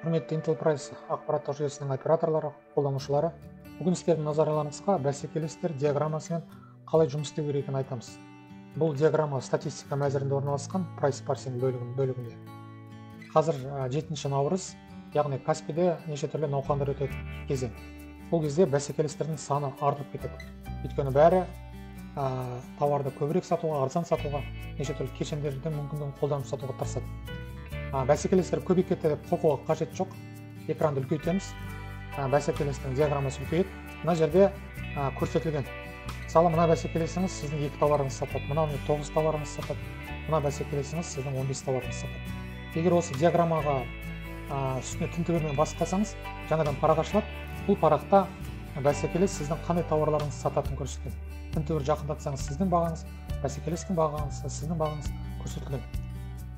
Құрметті Intel Price ақпараттық жүйесінің операторлары, қолданушылары, бүгін сіздердің назарларыңызға бәсекелестер диаграммасымен қалай жұмыс істеу керек екенін айтамыз. Бұл диаграмма статистика мәзірінде орналасқан Price Parsing бөлігінде. Қазір 7 наурыз, яғни Каспийде неше түрлі науқандар өтетін кезең. Бұл кезде бәсекелестердің саны артып кетеді. Өйткені бәрі тауарды көбірек сатуға, арзан сатуға, неше түрлі кешендерді мүмкіндігін қолданып сатуға тырысады. Бәсекелестер көбейіп кетті деп қорқуға қажет жоқ. Экранды үлкейтеміз. Бәсекелестің диаграммасы үлкейеді. Мына жерде көрсетілген. Мысалы, мына бәсекелесіңіз сіздің 2 тауарыңыз сатады, мынаны 9 тауарыңыз сатады, мына бәсекелесіңіз сіздің 15 тауарыңыз сатады. Егер осы диаграммаға үстіне тінтігімен басқасаңыз, жаңадан парақ ашылады. Бұл парақта бәсекелес сіздің қандай тауарларыңыз сататын көрсетілген. Тінтігір жақындатсаңыз сіздің бағаңыз, бәсекелестің бағаңыз, сіздің бағаңыз көрсетілген.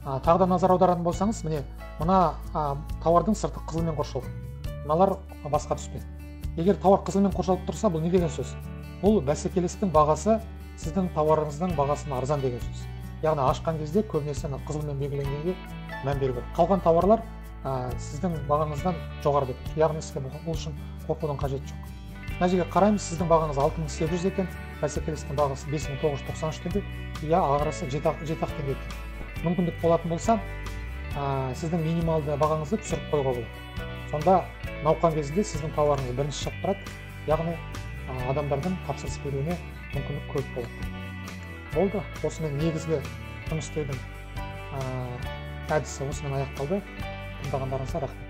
Тағы да назар аударатын болсаңыз, міне мына тауардың сырты қызылмен қоршалған. Мыналар басқа түспен. Егер тауар қызылмен қоршалып тұрса, бұл не деген сөз? Бұл бәсекелестің бағасы сіздің тауарыңыздың бағасына арзан деген сөз. Яғни ашқан кезде көбінесе қызылмен белгіленгенге мән беру керек. Қалған тауарлар сіздің бағаңыздан жоғары деп. Яғни сізге бұл үшін қорқудың қажеті жоқ. Мына жерге қараймыз, сіздің бағаңыз 6800 екен, бәсекелестің бағасы 5993 теңге, я ағарысы 7 теңге. Мүмкіндік болатын болса, сіздің минималды бағаңызды түсіріп қоюға болады. Сонда науқан кезінде сіздің тауарыңыз бірінші шығып тұрады, яғни адамдардың тапсырыс беруіне мүмкіндік көп болады. Болды, осымен негізгі жұмыс істеудің әдісі осымен аяқталды. Тыңдағандарыңызға рахмет.